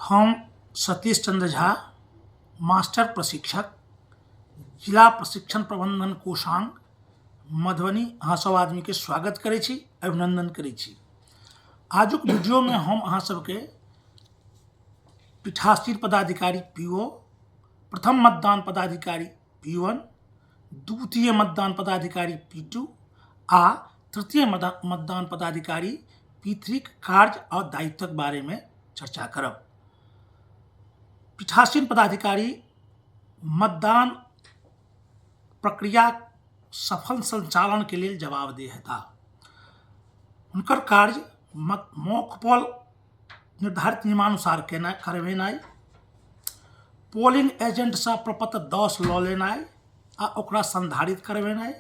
हम सतीश चंद्र झा, मास्टर प्रशिक्षक, जिला प्रशिक्षण प्रबंधन कोषांग, मधुबनी, अहाँ सब आदमी के स्वागत करै छी, अभिनंदन करै छी। आजुक वीडियो में हम अहाँ सबके पीठासीन पदाधिकारी पीओ, प्रथम मतदान पदाधिकारी P1, द्वितीय मतदान पदाधिकारी P2 आ तृतीय मतदान पदाधिकारी P3 के कार्य और दायित्वक बारे में चर्चा करब। पीठासीन पदाधिकारी मतदान प्रक्रिया सफल संचालन के लिए जवाबदेह था। उनकर कार्य मॉक पोल निर्धारित नियमानुसार करवेनाइ, पोलिंग एजेंट से प्रपत्र 10 लऽ लेनाइ आ ओकरा संधारित करवेनाइ,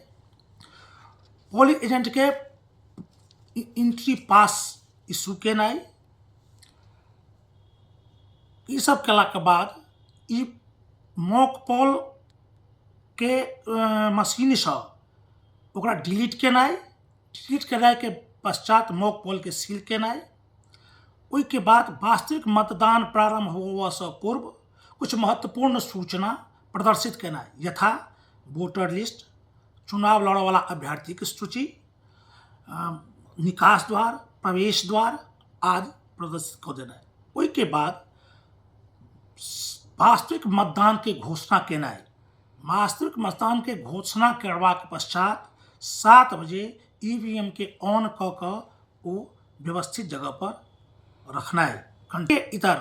पोलिंग एजेंट के एंट्री पास इशू केनाइ, ई सब केला के बाद ई मॉक पोल के मशीन से ओकरा डिलीट केनाइ, के पश्चात मॉक पोल के सील केनाइ, ओई के बाद वास्तविक मतदान प्रारंभ होबय से पूर्व कुछ महत्वपूर्ण सूचना प्रदर्शित केनाइ, यथा वोटर लिस्ट, चुनाव लड़य वाला अभ्यर्थी की सूची, निकास द्वार, प्रवेश द्वार आदि प्रदर्शित कर देनाइ। ओई के बाद वास्तविक मतदान के घोषणा केनाइ। वास्तविक मतदान के घोषणा करबाक पश्चात 7 बजे ईवीएम के ऑन क के ओ व्यवस्थित जगह पर रखनाइ। घंटे इतर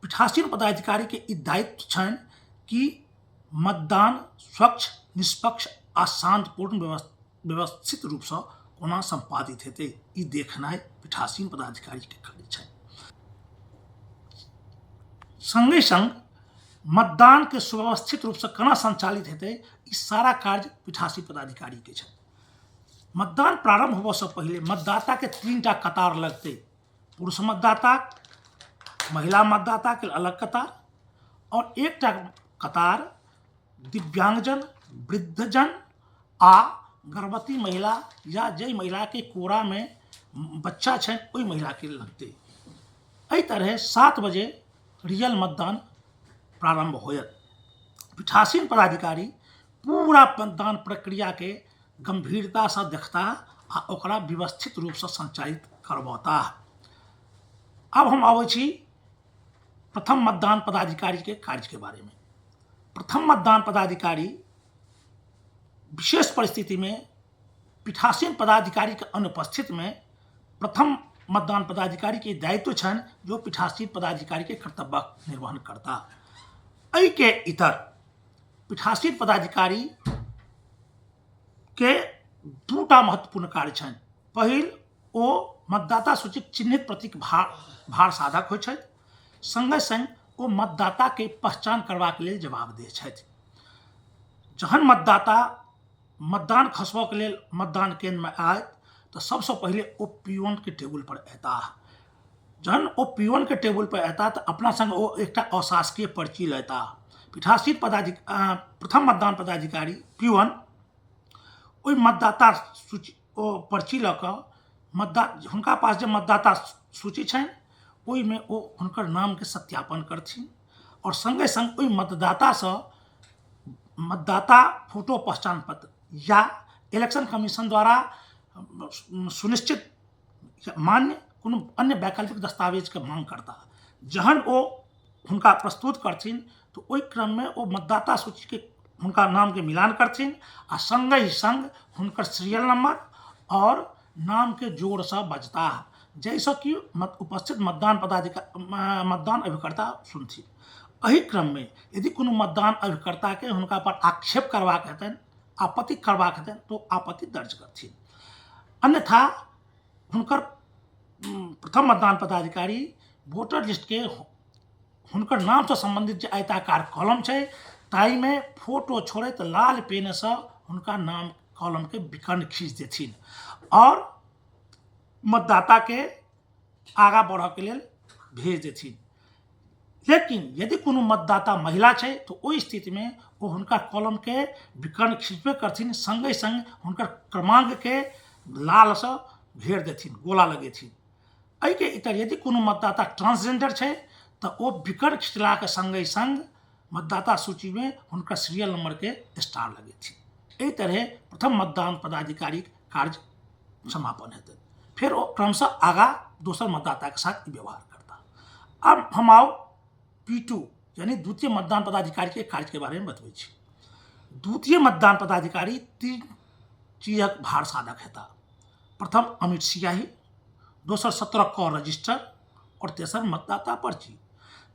पीठासीन पदाधिकारी के ई दायित्व छनि कि मतदान स्वच्छ, निष्पक्ष आ शांतिपूर्ण व्यवस्थित रूप से कोना संपादित हेतै, ई देखनाइ पीठासीन पदाधिकारी के कार्य छनि। संगे संग मतदान के सुव्यवस्थित रूप से केना संचालित हेतै, ई सारा कार्य पीठासीन पदाधिकारी के छनि। मतदान प्रारंभ होबय से पहले मतदाता के 3टा कतार लगतै। पुरुष मतदाता, महिला मतदाता के अलग कतार और एकटा कतार दिव्यांगजन, वृद्धजन आ गर्भवती महिला या जे महिला के कोरा में बच्चा छनि ओई महिला के लगतै। एहि तरह 7 बजे रियल मतदान प्रारंभ होयत। पीठासीन पदाधिकारी पूरा मतदान प्रक्रिया के गंभीरता से देखता आ ओकरा व्यवस्थित रूप से संचालित करबता। अब हम आबै छी प्रथम मतदान पदाधिकारी के कार्य के बारे में। प्रथम मतदान पदाधिकारी विशेष परिस्थिति में पीठासीन पदाधिकारी के अनुपस्थित में प्रथम मतदान पदाधिकारी के दायित्व छनि जो पीठासीन पदाधिकारी के कर्तव्य निर्वहन करता। एहि के इतर पीठासीन पदाधिकारी के 2टा महत्वपूर्ण कार्य छनि। पहिल, ओ मतदाता सूची चिन्हित प्रतीक भार साधक होइ छथि। संगे संग ओ मतदाता के पहचान करबाक लेल जवाबदेह छथि। जहन मतदाता मतदान खसबऽ के लेल मतदान केंद्र में आयत तो सबसे पहले ओ P1 के टेबुल पर अयता। जहन ओ P1 के टेबुल पर अयता तो अपना संग ओ एकटा अशासकीय पर्ची लेता। पीठासीन प्रथम मतदान पदाधिकारी P1 ओई मतदाता सूची ओ पर्ची लऽ कऽ हुनका पास जे मतदाता सूची छनि ओई में ओ हुनकर नाम के सत्यापन करथिन और संगे संग ओई मतदाता से मतदाता फोटो पहचान पत्र या इलेक्शन कमीशन द्वारा सुनिश्चित मान्य कोनो अन्य वैकल्पिक दस्तावेज के मांग करता। जहन ओ हुनका प्रस्तुत करथिन तो ओई क्रम में ओ मतदाता सूची के हुनका नाम के मिलान करथिन आ संगे ही संग हुनकर सीरियल नंबर और नाम के जोड़ से बजता, जैसे कि उपस्थित मतदान अभिकर्ता सुनथिन। एहि क्रम में यदि कोनो मतदान अभिकर्ता के हुनका पर आक्षेप करबाक हेतनि, आपत्ति करबाक हेतनि तो आपत्ति दर्ज करथिन। अन्यथा हुनकर प्रथम मतदान पदाधिकारी वोटर लिस्ट के हुनकर नाम से संबंधित जे आयताकार कॉलम छै ताई में फोटो छोड़ैत लाल पेन से हुनका नाम कॉलम के विकर्ण खींच देथिन और मतदाता के आगा बढ़ के लेल भेज देथिन। लेकिन यदि कोनो मतदाता महिला छै तो ओई स्थिति में वो हुनका कॉलम के विकर्ण खींचबे करथिन, संगे संग हुनकर क्रमांक के लाल से घेर देथिन, गोला लगेथिन। एहि के इतर यदि कोनो मतदाता ट्रांसजेंडर छै तो वो विकट खिंचला के संगे संग मतदाता सूची में उनका सीरियल नंबर के स्टार लगे थे। एहि तरह प्रथम मतदान पदाधिकारी कार्य समापन हेतै। फिर वो क्रमशः आगा दोसर मतदाता के साथ व्यवहार करता। अब हम आओ P2 यानी द्वितीय मतदान पदाधिकारी के कार्य के बारे में बतबै छी। द्वितीय मतदान पदाधिकारी 3 चीजक भार साधक हेता। प्रथम अमिट स्याही, दोसर 17 क रजिस्टर और तेसर मतदाता पर्ची।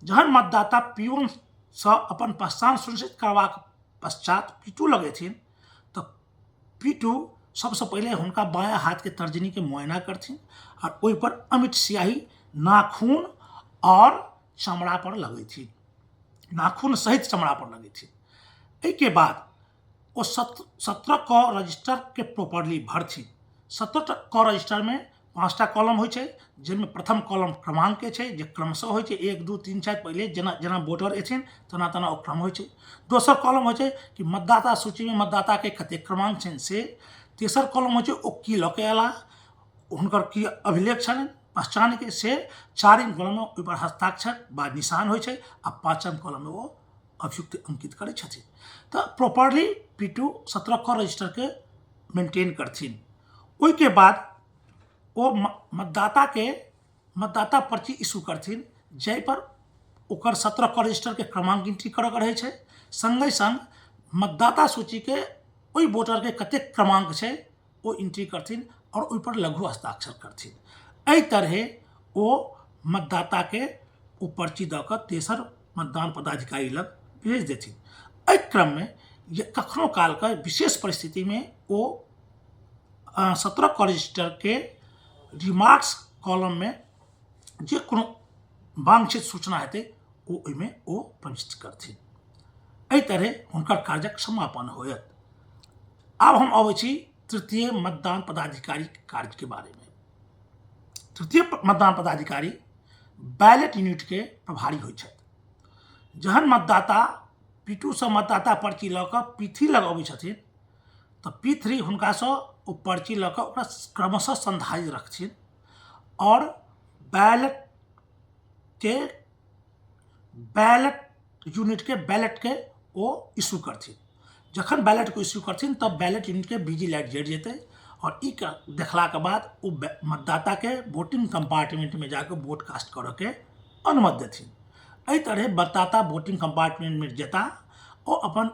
जहन मतदाता P1 से अपन पहचान सुनिश्चित करबाक पश्चात P2 लगेथिन तो P2 सबसे पहले हुनका बायां हाथ के तर्जनी के मुआयना करथिन और ओहि पर अमिट स्याही नाखून और चमड़ा पर लगेथिन, नाखून सहित चमड़ा पर लगेथिन। एहि के बाद वो 17 क रजिस्टर के प्रॉपरली भरथिन। 17 क रजिस्टर में 5टा कॉलम होइ छै, जिनमें प्रथम कॉलम क्रमांक के छै जे क्रमशः होइ छै 1 2 3 4 पहले जेना जेना वोटर एथिन तना तना ओ क्रम होइ छै। दोसर कॉलम होइ छै कि मतदाता सूची में मतदाता के कतेक क्रमांक छनि से। तेसर कॉलम होइ छै ओ की लऽ के अयला, हुनकर की अभिलेख छनि पहचान के से। चारिम कॉलम में ओहि पर हस्ताक्षर बा निशान होइ छै आ पांचम कॉलम में वो अभियुक्त अंकित करै छथिन। तो प्रॉपरली P2 17 क रजिस्टर के मेंटेन करथिन। ओहि के बाद वो मतदाता पर्ची इशू करथिन, जै पर ओकर 17 क रजिस्टर के क्रमांक एंट्री करऽ के रहै छै। संगे संग मतदाता सूची के ओहि वोटर के कतेक क्रमांक छै वो एंट्री करथिन और ओहि पर लघु हस्ताक्षर करथिन। एहि तरहे वो मतदाता के वो पर्ची दऽ कऽ तेसर मतदान पदाधिकारी लग भेज देथिन। एहि क्रम में कखनो काल के विशेष परिस्थिति में वो 17 क रजिस्टर के रिमार्क्स कॉलम में जे कोनो वांछित सूचना हेतै ओ ओहिमे ओ प्रविष्ट करथिन। एहि तरह हुनकर कार्यक समापन होयत। आब हम अबै छी तृतीय मतदान पदाधिकारी कार्य के बारे में। तृतीय मतदान पदाधिकारी बैलेट यूनिट के प्रभारी होइ छथि। जहन मतदाता P2 से मतदाता पर्ची लऽ कऽ P3 लग अबै छथिन तो P3 हुनका से ओ पर्ची लऽ कऽ ओकरा क्रमशः संधारित रखथिन और बैलेट यूनिट के बैलेट के वो इशू करथिन। जखन बैलेट को इशू करथिन तब बैलेट यूनिट के बिजी लाइट जरि जेतै और ई देखला के बाद वो मतदाता के वोटिंग कंपार्टमेंट में जाकर वोट कास्ट करऽ के अनुमति देथिन। एहि तरह मतदाता वोटिंग कंपार्टमेंट में जेता ओ अपन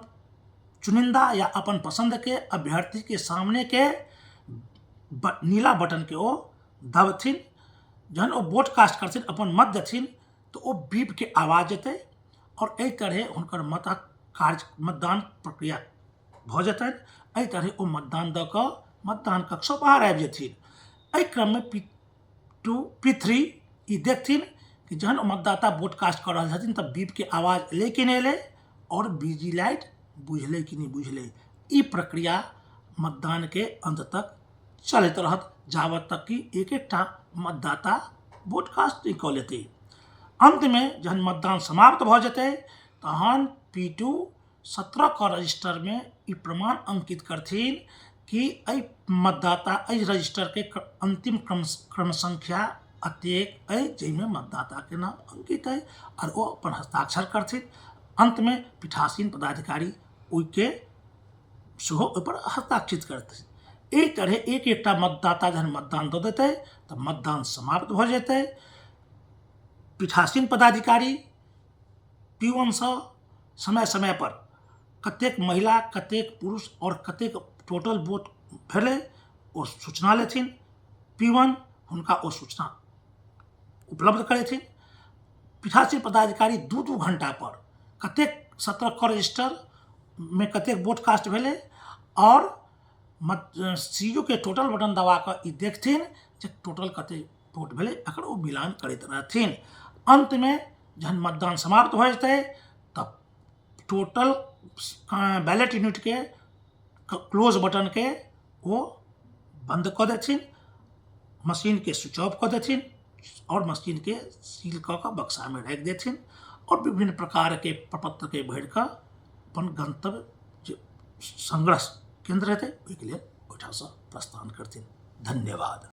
चुनिंदा या अपन पसंद के अभ्यर्थी के सामने के नीला बटन के ओ दबथिन। जहन वो वोट कास्ट करथिन अपन मत देथिन तो वो बीप के आवाज जेतै और एहि तरह हुनकर मतदान प्रक्रिया भऽ जेतनि। एहि तरह वो मतदान दऽ कऽ मतदान कक्ष बाहर आबि जेथिन। एहि क्रम में P3 ई देखथिन कि जहन मतदाता वोट कास्ट कर रहल छथिन तब बीप के आवाज एलै कि नहीं एलै और बिजी लाइट बुझलै कि नहीं बुझलै। ई प्रक्रिया मतदान के अंत तक चलैत रहत जावत तक कि एक एकटा मतदाता वोट कास्ट नहीं कऽ लेतै। अंत में जहन मतदान समाप्त भऽ जेतै तहन P2 17 क रजिस्टर में ई प्रमाण अंकित करथिन कि एहि मतदाता एहि रजिस्टर के अंतिम क्रम संख्या अतेक अइ जाहिमे मतदाता के नाम अंकित अइ और वो अपन हस्ताक्षर करथिन। अंत में पीठासीन पदाधिकारी ओहिके सेहो ओहि पर हस्ताक्षरित करथिन। एहि तरह एक एकटा मतदाता जहन मतदान दऽ देतै तऽ मतदान समाप्त भऽ जेतै। पीठासीन पदाधिकारी P1 से समय समय पर कतेक महिला कतेक पुरुष और कतेक टोटल वोट भेलै ओ सूचना लेथिन। P1 हुनका ओ सूचना उपलब्ध करेथिन। पीठासीन पदाधिकारी 2-2 घंटा पर कतेक 17 क रजिस्टर में कतेक वोट कास्ट भेलै और सीयू के टोटल बटन दबा कऽ ई देखथिन जे टोटल कतेक वोट भेलै एकर ओ मिलान करैत रहथिन। अंत में जहन मतदान समाप्त हो जेतै तब टोटल बैलेट यूनिट के क्लोज बटन के वो बंद कऽ देथिन, मशीन के स्विच ऑफ कऽ देथिन और मशीन के सील कऽ कऽ बक्सा में राखि देथिन और विभिन्न प्रकार के प्रपत्र के भरि कऽ अपन गंतव्य जे संग्रह केंद्र हेतै ओहिके लेल ओहिठाम से प्रस्थान करथिन। धन्यवाद।